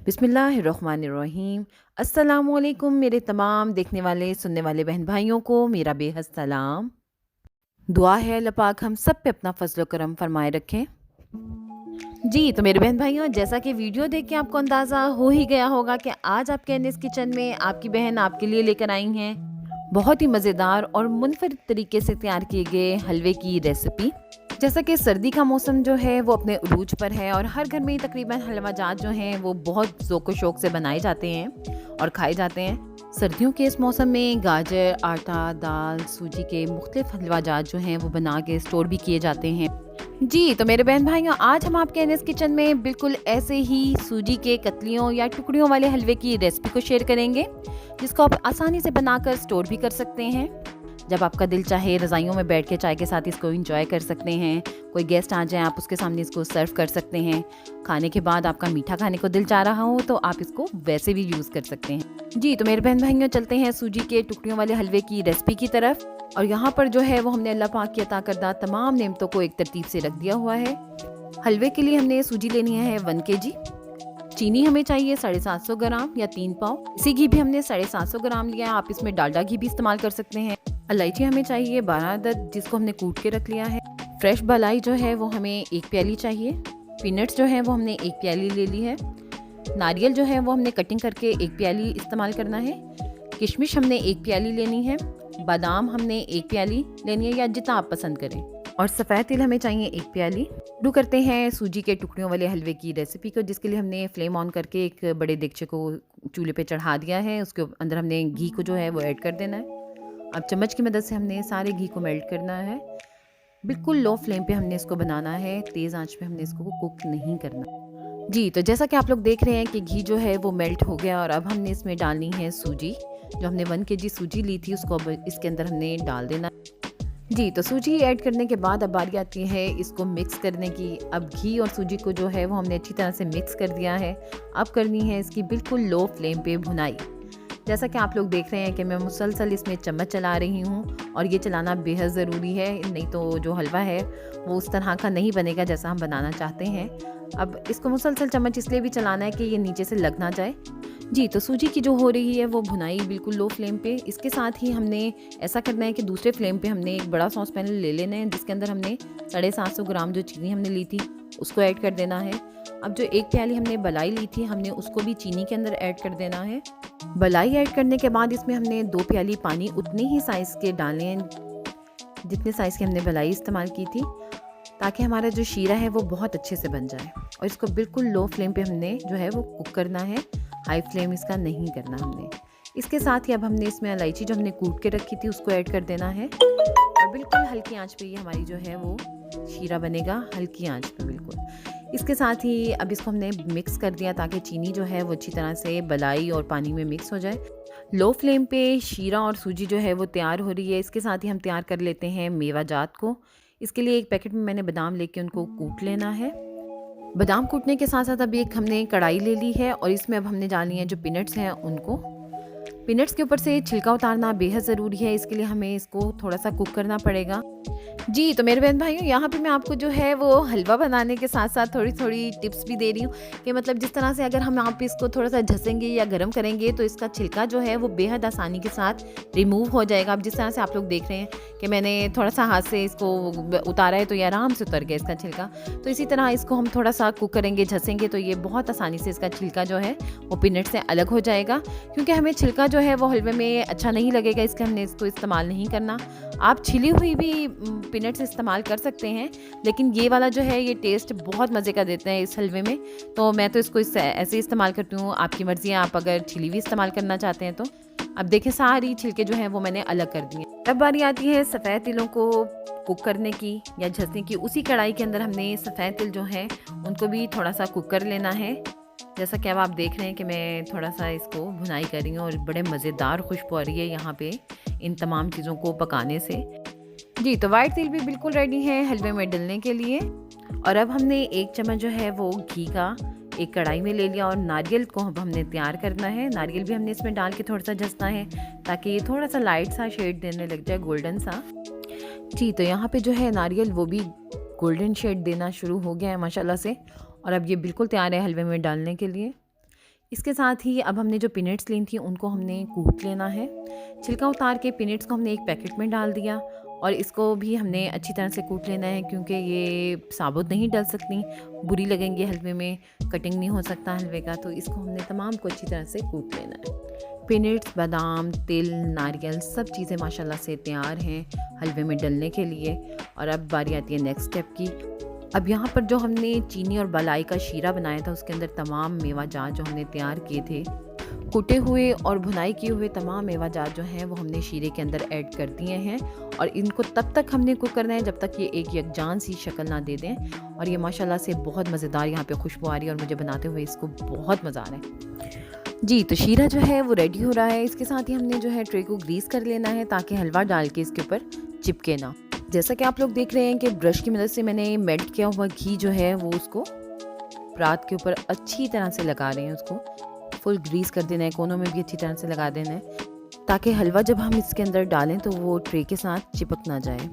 बिस्मिल्लाहिर्रहमानिर्रहीम। अस्सलामुअलैकुम मेरे तमाम देखने वाले सुनने वाले बहन भाइयों को मेरा बेहद सलाम। दुआ है अल्लाह पाक हम सब पे अपना फजल करम फरमाए रखें। जी तो मेरे बहन भाइयों, जैसा कि वीडियो देख के आपको अंदाज़ा हो ही गया होगा कि आज आपके एनएस किचन में आपकी बहन आपके लिए लेकर आई हैं बहुत ही मज़ेदार और मुनफरिद तरीके से तैयार किए गए हलवे की रेसिपी। जैसा कि सर्दी का मौसम जो है वो अपने उरूज पर है और हर घर में ही तकरीबन हलवा जात जो हैं वो बहुत ज़ौक़ शौक़ से बनाए जाते हैं और खाए जाते हैं। सर्दियों के इस मौसम में गाजर, आटा, दाल, सूजी के मुख्तलिफ हलवा जात जो हैं वो बना के स्टोर भी किए जाते हैं। जी तो मेरे बहन भाइयों, आज हम आपके एनएस किचन में बिल्कुल ऐसे ही सूजी के कतलियों या टुकड़ियों वाले हलवे की रेसिपी को शेयर करेंगे, जिसको आप आसानी से बनाकर स्टोर भी कर सकते हैं। जब आपका दिल चाहे रज़ाइयों में बैठ के चाय के साथ इसको एंजॉय कर सकते हैं। कोई गेस्ट आ जाए आप उसके सामने इसको सर्व कर सकते हैं। खाने के बाद आपका मीठा खाने को दिल चाह रहा हो तो आप इसको वैसे भी यूज़ कर सकते हैं। जी तो मेरे बहन भाइयों, चलते हैं सूजी के टुकड़ियों वाले हलवे की रेसिपी की तरफ। और यहाँ पर जो है वो हमने अल्लाह पाक की अता करदा तमाम नेमतों को एक तरतीब से रख दिया हुआ है। हलवे के लिए हमने सूजी लेनी है 1 kg। चीनी हमें चाहिए 750 ग्राम या 3 पाव। इसी घी भी हमने 750 ग्राम लिया है, आप इसमें डालडा घी भी इस्तेमाल कर सकते हैं। इलायची हमें चाहिए 12 अदद, जिसको हमने कूट के रख लिया है। फ्रेश मलाई जो है वो हमें 1 प्याली चाहिए। पीनट्स जो है वो हमने 1 प्याली ले ली है। नारियल जो है वो हमने कटिंग करके 1 प्याली इस्तेमाल करना है। किशमिश हमने 1 प्याली लेनी है। बादाम हमने 1 प्याली लेनी है या जितना आप पसंद करें। और सफ़ेद तिल हमें चाहिए 1 प्याली। शुरू करते हैं सूजी के टुकड़ियों वाले हलवे की रेसिपी को, जिसके लिए हमने फ्लेम ऑन करके एक बड़े देगचे को चूल्हे पे चढ़ा दिया है। उसके अंदर हमने घी को जो है वो ऐड कर देना है। अब चम्मच की मदद से हमने सारे घी को मेल्ट करना है। बिल्कुल लो फ्लेम पे हमने इसको बनाना है, तेज़ आंच पे हमने इसको कुक नहीं करना। जी तो जैसा कि आप लोग देख रहे हैं कि घी जो है वो मेल्ट हो गया और अब हमने इसमें डालनी है सूजी। जो हमने 1 kg सूजी ली थी उसको अब इसके अंदर हमने डाल देना। जी तो सूजी ऐड करने के बाद अब बारी आती है इसको मिक्स करने की। अब घी और सूजी को जो है वो हमने अच्छी तरह से मिक्स कर दिया है। अब करनी है इसकी बिल्कुल लो फ्लेम पे भुनाई। जैसा कि आप लोग देख रहे हैं कि मैं मुसलसल इसमें चम्मच चला रही हूँ और ये चलाना बेहद ज़रूरी है, नहीं तो जो हलवा है वो उस तरह का नहीं बनेगा जैसा हम बनाना चाहते हैं। अब इसको मुसलसल चम्मच इसलिए भी चलाना है कि ये नीचे से लग ना जाए। जी तो सूजी की जो हो रही है वो भुनाई बिल्कुल लो फ्लेम पे। इसके साथ ही हमने ऐसा करना है कि दूसरे फ्लेम पे हमने एक बड़ा सॉस पैन ले लेना है, जिसके अंदर हमने 750 ग्राम जो चीनी हमने ली थी उसको ऐड कर देना है। अब जो 1 प्याली हमने बलाई ली थी हमने उसको भी चीनी के अंदर ऐड कर देना है। बलाई ऐड करने के बाद इसमें हमने 2 प्याली पानी उतने ही साइज़ के डाले हैं जितने साइज़ की हमने बलाई इस्तेमाल की थी, ताकि हमारा जो शीरा है वो बहुत अच्छे से बन जाए। और इसको बिल्कुल लो फ्लेम पे हमने जो है वो कुक करना है, हाई फ्लेम इसका नहीं करना हमने। इसके साथ ही अब हमने इसमें इलायची जो हमने कूट के रखी थी उसको ऐड कर देना है और बिल्कुल हल्की आंच पे ये हमारी जो है वो शीरा बनेगा, हल्की आंच पे बिल्कुल। इसके साथ ही अब इसको हमने मिक्स कर दिया ताकि चीनी जो है वो अच्छी तरह से बलाई और पानी में मिक्स हो जाए। लो फ्लेम पे शीरा और सूजी जो है वो तैयार हो रही है। इसके साथ ही हम तैयार कर लेते हैं मेवा जात को। इसके लिए एक पैकेट में मैंने बादाम लेके उनको कूट लेना है। बादाम कूटने के साथ साथ अब एक हमने कढ़ाई ले ली है और इसमें अब हमने डालनी है जो पीनट्स हैं उनको। पीनट्स के ऊपर से छिलका उतारना बेहद ज़रूरी है, इसके लिए हमें इसको थोड़ा सा कुक करना पड़ेगा। जी तो मेरे बहन भाइयों, यहाँ पे मैं आपको जो है वो हलवा बनाने के साथ साथ थोड़ी थोड़ी टिप्स भी दे रही हूँ कि मतलब जिस तरह से अगर हम यहाँ पे इसको थोड़ा सा झसेंगे या गर्म करेंगे तो इसका छिलका जो है वो बेहद आसानी के साथ रिमूव हो जाएगा। अब जिस तरह से आप लोग देख रहे हैं कि मैंने थोड़ा सा हाथ से इसको उतारा है तो ये आराम से उतर गया इसका छिलका। तो इसी तरह इसको हम थोड़ा सा कुक करेंगे, झसेंगे तो ये बहुत आसानी से इसका छिलका जो है वो पीनट से अलग हो जाएगा। क्योंकि हमें छिलका जो है वो हलवे में अच्छा नहीं लगेगा, इसलिए हमने इसको इस्तेमाल नहीं करना। आप छिली हुई भी पीनट्स इस्तेमाल कर सकते हैं, लेकिन ये वाला जो है ये टेस्ट बहुत मज़े का देते हैं इस हलवे में, तो मैं तो इसको ऐसे इस्तेमाल करती हूँ। आपकी मर्ज़ी है, आप अगर छिली हुई इस्तेमाल करना चाहते हैं तो। अब देखें सारी छिलके जो हैं वो मैंने अलग कर दिए। तब बारी आती है सफ़ेद तिलों को कुक करने की या झसने की। उसी कढ़ाई के अंदर हमने सफ़ेद तिल जो हैं उनको भी थोड़ा सा कुक कर लेना है। जैसा कि अब आप देख रहे हैं कि मैं थोड़ा सा इसको भुनाई कर रही हूँ और बड़े मज़ेदार खुशबू आ रही है यहाँ पे इन तमाम चीज़ों को पकाने से। जी तो वाइट तिल भी बिल्कुल रेडी है हलवे में डलने के लिए। और अब हमने 1 चम्मच जो है वो घी का एक कढ़ाई में ले लिया और नारियल को अब हमने तैयार करना है। नारियल भी हमने इसमें डाल के थोड़ा सा झसना है ताकि ये थोड़ा सा लाइट सा शेड देने लग जाए, गोल्डन सा। जी तो यहाँ पे जो है नारियल वो भी गोल्डन शेड देना शुरू हो गया है माशाल्लाह से। और अब ये बिल्कुल तैयार है हलवे में डालने के लिए। इसके साथ ही अब हमने जो पीनट्स ली थी उनको हमने कूट लेना है। छिलका उतार के पीनट्स को हमने एक पैकेट में डाल दिया और इसको भी हमने अच्छी तरह से कूट लेना है, क्योंकि ये साबुत नहीं डल सकती, बुरी लगेंगी हलवे में, कटिंग नहीं हो सकता हलवे का। तो इसको हमने तमाम को अच्छी तरह से कूट लेना है। पीनट्स, बादाम, तिल, नारियल सब चीज़ें माशाल्लाह से तैयार हैं हलवे में डलने के लिए। और अब बारी आती है नेक्स्ट स्टेप की। अब यहाँ पर जो हमने चीनी और मलाई का शीरा बनाया था उसके अंदर तमाम मेवा जात जो हमने तैयार किए थे, कुटे हुए और भुनाई किए हुए तमाम मेवा जात जो हैं वो हमने शीरे के अंदर ऐड कर दिए हैं। और इनको तब तक हमने कुक करना है जब तक ये एक यकजान सी शक्ल ना दे दें। और ये माशाल्लाह से बहुत मज़ेदार यहाँ पे खुशबू आ रही है और मुझे बनाते हुए इसको बहुत मज़ा आ रहा है। जी, तो शीरा जो है वो रेडी हो रहा है। इसके साथ ही हमने जो है ट्रे को ग्रीस कर लेना है ताकि हलवा डाल के इसके ऊपर चिपके ना। जैसा कि आप लोग देख रहे हैं कि ब्रश की मदद से मैंने मेल्ट किया हुआ घी जो है वो उसको परात के ऊपर अच्छी तरह से लगा रहे हैं। उसको फुल ग्रीस कर देना है, कोनों में भी अच्छी तरह से लगा देना है ताकि हलवा जब हम इसके अंदर डालें तो वो ट्रे के साथ चिपक ना जाए।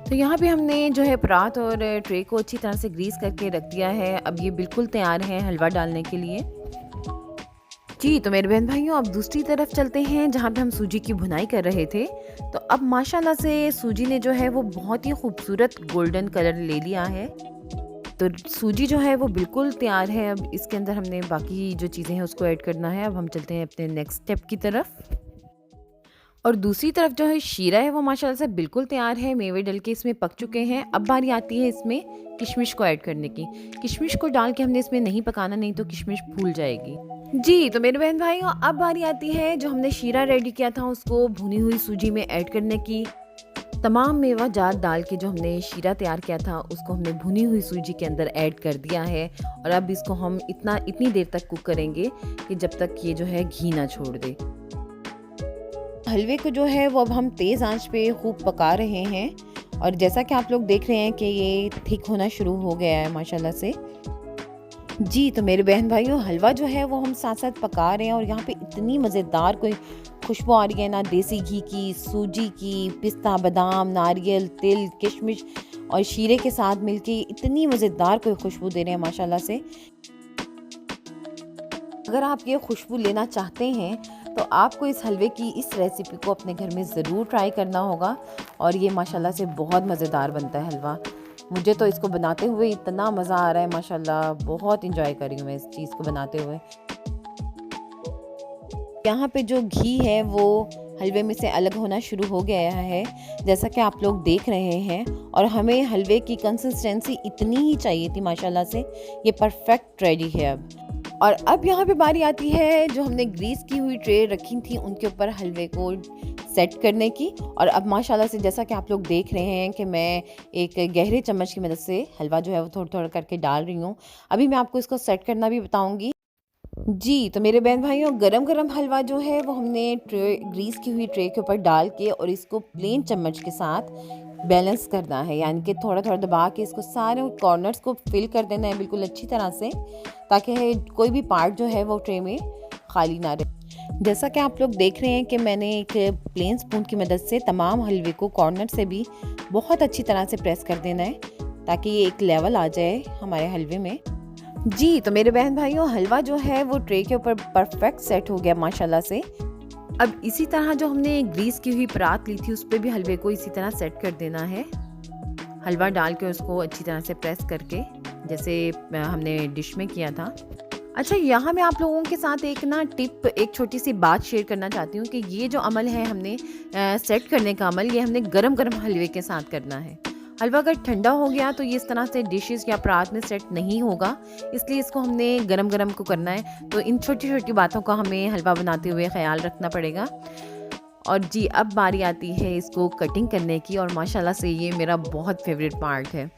तो यहाँ पे हमने जो है परात और ट्रे को अच्छी तरह से ग्रीस करके रख दिया है। अब ये बिल्कुल तैयार है हलवा डालने के लिए। जी, तो मेरे बहन भाइयों अब दूसरी तरफ चलते हैं जहाँ पे हम सूजी की भुनाई कर रहे थे। तो अब माशाल्लाह से सूजी ने जो है वो बहुत ही खूबसूरत गोल्डन कलर ले लिया है। तो सूजी जो है वो बिल्कुल तैयार है। अब इसके अंदर हमने बाकी जो चीज़ें हैं उसको ऐड करना है। अब हम चलते हैं अपने नेक्स्ट स्टेप की तरफ। और दूसरी तरफ जो है शीरा है वो माशाल्लाह से बिल्कुल तैयार है, मेवे डल के इसमें पक चुके हैं। अब बारी आती है इसमें किशमिश को ऐड करने की। किशमिश को डाल के हमने इसमें नहीं पकाना, नहीं तो किशमिश फूल जाएगी। जी, तो मेरे बहन भाइयों अब बारी आती है जो हमने शीरा रेडी किया था उसको भुनी हुई सूजी में ऐड करने की। तमाम मेवा जात डाल के जो हमने शीरा तैयार किया था उसको हमने भुनी हुई सूजी के अंदर ऐड कर दिया है। और अब इसको हम इतनी देर तक कुक करेंगे कि जब तक ये जो है घी ना छोड़ दे। हलवे को जो है वो अब हम तेज़ आंच पे खूब पका रहे हैं। और जैसा कि आप लोग देख रहे हैं कि ये थिक होना शुरू हो गया है माशाल्लाह से। जी, तो मेरे बहन भाइयों हलवा जो है वो हम साथ साथ पका रहे हैं और यहाँ पे इतनी मज़ेदार कोई खुशबू आ रही है ना, देसी घी की, सूजी की, पिस्ता, बादाम, नारियल, तिल, किशमिश और शीरे के साथ मिलके इतनी मज़ेदार कोई खुशबू दे रहे हैं माशाल्लाह से। अगर आप ये खुशबू लेना चाहते हैं तो आपको इस हलवे की इस रेसिपी को अपने घर में ज़रूर ट्राई करना होगा। और ये माशाल्लाह से बहुत मज़ेदार बनता है हलवा। मुझे तो इसको बनाते हुए इतना मज़ा आ रहा है माशाल्लाह, बहुत इंजॉय कर रही हूँ मैं इस चीज़ को बनाते हुए। यहाँ पे जो घी है वो हलवे में से अलग होना शुरू हो गया है, जैसा कि आप लोग देख रहे हैं। और हमें हलवे की कंसिस्टेंसी इतनी ही चाहिए थी माशाल्लाह से, ये परफेक्ट रेडी है अब। और अब यहाँ पे बारी आती है जो हमने ग्रीस की हुई ट्रे रखी थी उनके ऊपर हलवे को सेट करने की। और अब माशाल्लाह से जैसा कि आप लोग देख रहे हैं कि मैं एक गहरे चम्मच की मदद से हलवा जो है वो थोड़ा थोड़ा करके डाल रही हूँ। अभी मैं आपको इसको सेट करना भी बताऊँगी। जी, तो मेरे बहन भाइयों गरम गरम हलवा जो है वो हमने ट्रे ग्रीस की हुई ट्रे के ऊपर डाल के और इसको प्लेन चम्मच के साथ बैलेंस करना है, यानी कि थोड़ा थोड़ा दबा के इसको सारे कॉर्नर्स को फिल कर देना है बिल्कुल अच्छी तरह से, ताकि कोई भी पार्ट जो है वो ट्रे में खाली ना रहे। जैसा कि आप लोग देख रहे हैं कि मैंने एक प्लेन स्पून की मदद से तमाम हलवे को कॉर्नर से भी बहुत अच्छी तरह से प्रेस कर देना है ताकि ये एक लेवल आ जाए हमारे हलवे में। जी, तो मेरे बहन भाइयों हलवा जो है वो ट्रे के ऊपर परफेक्ट सेट हो गया माशाल्लाह से। अब इसी तरह जो हमने ग्रीस की हुई परात ली थी उस पर भी हलवे को इसी तरह सेट कर देना है। हलवा डाल के उसको अच्छी तरह से प्रेस करके जैसे हमने डिश में किया था। अच्छा, यहाँ मैं आप लोगों के साथ एक छोटी सी बात शेयर करना चाहती हूँ कि ये जो अमल है हमने सेट करने का अमल, ये हमने गरम गरम हलवे के साथ करना है। हलवा अगर ठंडा हो गया तो ये इस तरह से डिशेस या परात में सेट नहीं होगा, इसलिए इसको हमने गरम गरम को करना है। तो इन छोटी छोटी बातों का हमें हलवा बनाते हुए ख्याल रखना पड़ेगा। और जी, अब बारी आती है इसको कटिंग करने की और माशाल्लाह से ये मेरा बहुत फेवरेट पार्ट है।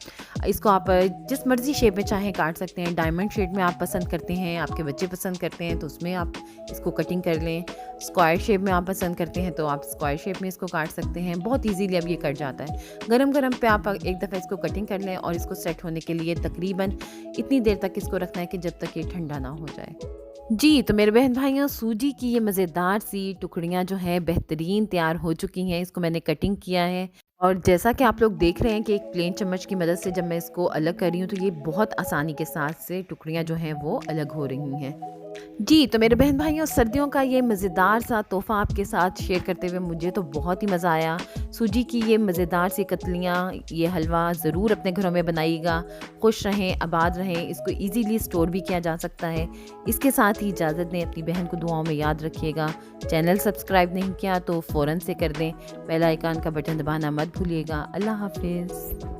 इसको आप जिस मर्ज़ी शेप में चाहें काट सकते हैं। डायमंड शेप में आप पसंद करते हैं, आपके बच्चे पसंद करते हैं तो उसमें आप इसको कटिंग कर लें। स्क्वायर शेप में आप पसंद करते हैं तो आप स्क्वायर शेप में इसको काट सकते हैं। बहुत ईजीली अब ये कट जाता है। गरम गरम पे आप एक दफ़ा इसको कटिंग कर लें और इसको सेट होने के लिए तकरीबन इतनी देर तक इसको रखना है कि जब तक ये ठंडा ना हो जाए। जी, तो मेरे बहन भाइयों सूजी की ये मज़ेदार सी टुकड़ियाँ जो हैं बेहतरीन तैयार हो चुकी हैं। इसको मैंने कटिंग किया है। और जैसा कि आप लोग देख रहे हैं कि एक प्लेन चम्मच की मदद से जब मैं इसको अलग कर रही हूँ, तो ये बहुत आसानी के साथ से टुकड़ियाँ जो हैं वो अलग हो रही हैं। जी, तो मेरे बहन-भाइयों, सर्दियों का ये मज़ेदार सा तोहफ़ा आपके साथ शेयर करते हुए मुझे तो बहुत ही मज़ा आया। सूजी की ये मज़ेदार सी कतलियाँ, ये हलवा ज़रूर अपने घरों में बनाइएगा। खुश रहें, आबाद रहें, इसको ईज़िली स्टोर भी किया जा सकता है। इसके साथ ही इजाज़त दें, अपनी बहन को दुआओं में याद रखिएगा। चैनल सब्सक्राइब नहीं किया तो फ़ौरन से कर दें। बेल आइकन का बटन दबाना मत भूलिएगा। अल्लाह हाफ़िज़।